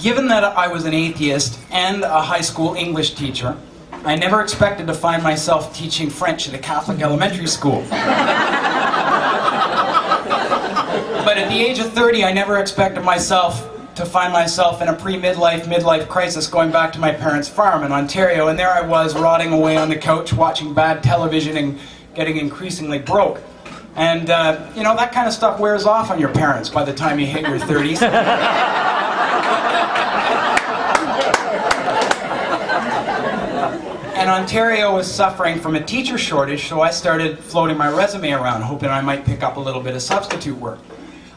Given that I was an atheist and a high school English teacher, I never expected to find myself teaching French at a Catholic elementary school. But at the age of 30, I never expected to find myself in a midlife crisis going back to my parents' farm in Ontario, and there I was rotting away on the couch watching bad television and getting increasingly broke. And, you know, that kind of stuff wears off on your parents by the time you hit your 30s. And Ontario was suffering from a teacher shortage, so I started floating my resume around, hoping I might pick up a little bit of substitute work.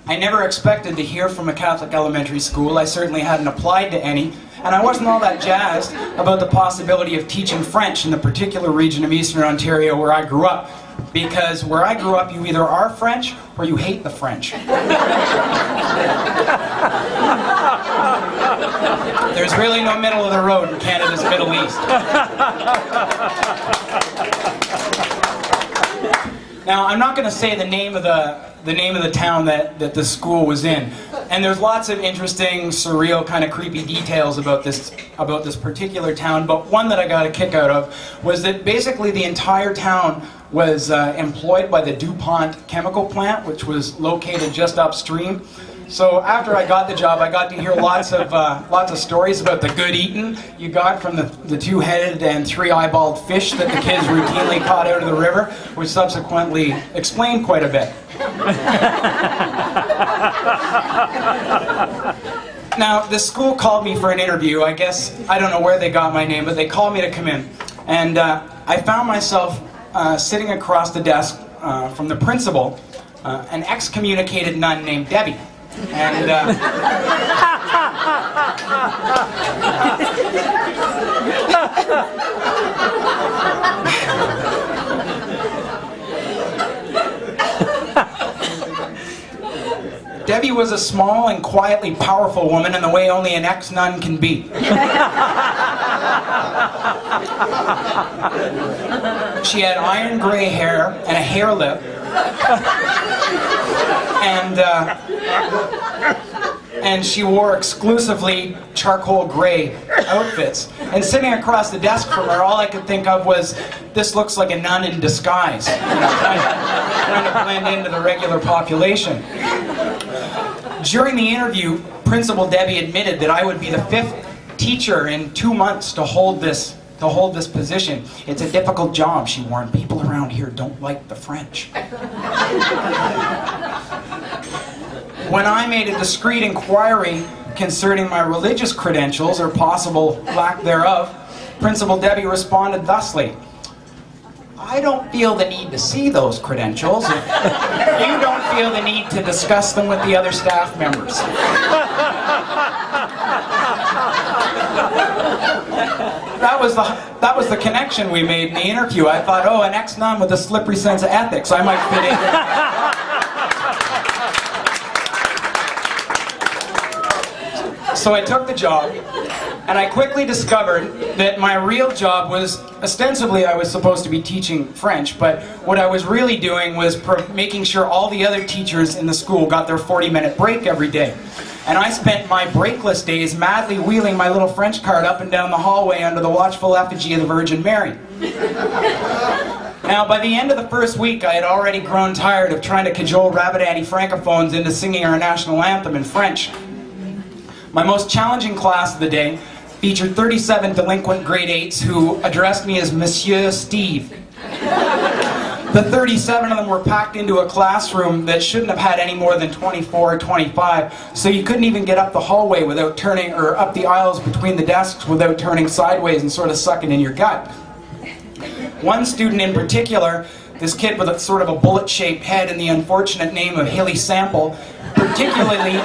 I never expected to hear from a Catholic elementary school. I certainly hadn't applied to any, and I wasn't all that jazzed about the possibility of teaching French in the particular region of Eastern Ontario where I grew up. Because where I grew up, you either are French or you hate the French. There's really no middle of the road in Canada's Middle East. Now, I'm not going to say the name of the town that the school was in, and there's lots of interesting, surreal, kind of creepy details about this particular town. But one that I got a kick out of was that basically the entire town was employed by the DuPont chemical plant, which was located just upstream. So after I got the job, I got to hear lots of stories about the good eating you got from the two-headed and three-eyeballed fish that the kids routinely caught out of the river, which subsequently explained quite a bit. Now, the school called me for an interview. I guess, I don't know where they got my name, but they called me to come in. And I found myself sitting across the desk from the principal, an excommunicated nun named Debbie. And Debbie was a small and quietly powerful woman in the way only an ex-nun can be. She had iron gray hair and a hair lip. And she wore exclusively charcoal gray outfits. And sitting across the desk from her, all I could think of was, this looks like a nun in disguise, you know, trying to blend into the regular population. During the interview, Principal Debbie admitted that I would be the 5th teacher in 2 months to hold this position. It's a difficult job, she warned. People around here don't like the French. When I made a discreet inquiry concerning my religious credentials, or possible lack thereof, Principal Debbie responded thusly: I don't feel the need to see those credentials. You don't feel the need to discuss them with the other staff members. That was the connection we made in the interview. I thought, oh, an ex-nun with a slippery sense of ethics, I might fit in. So I took the job, and I quickly discovered that my real job was, ostensibly I was supposed to be teaching French, but what I was really doing was making sure all the other teachers in the school got their 40-minute break every day. And I spent my breakless days madly wheeling my little French cart up and down the hallway under the watchful effigy of the Virgin Mary. Now, by the end of the first week, I had already grown tired of trying to cajole rabbit-anty francophones into singing our national anthem in French. My most challenging class of the day featured 37 delinquent grade 8s who addressed me as Monsieur Steve. The 37 of them were packed into a classroom that shouldn't have had any more than 24 or 25, so you couldn't even get up the hallway without turning, or up the aisles between the desks without turning sideways and sort of sucking in your gut. One student in particular, this kid with a sort of a bullet-shaped head and the unfortunate name of Hilly Sample, particularly...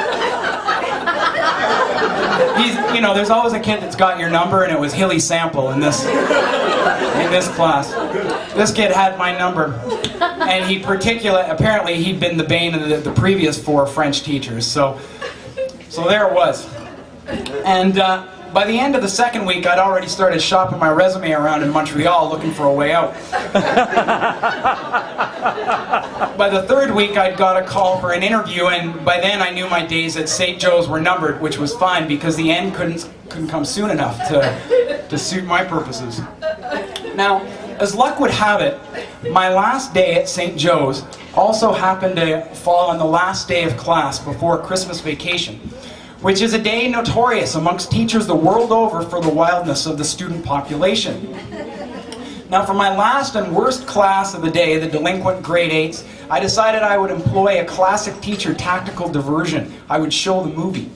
You know, there's always a kid that's got your number, and it was Hilly Sample in this class. This kid had my number, and apparently he'd been the bane of the previous 4 French teachers. So there it was. And By the end of the second week, I'd already started shopping my resume around in Montreal looking for a way out. By the third week, I'd got a call for an interview, and by then I knew my days at St. Joe's were numbered, which was fine because the end couldn't come soon enough to suit my purposes. Now, as luck would have it, my last day at St. Joe's also happened to fall on the last day of class before Christmas vacation, which is a day notorious amongst teachers the world over for the wildness of the student population. Now, for my last and worst class of the day, the delinquent grade 8s, I decided I would employ a classic teacher tactical diversion. I would show the movie.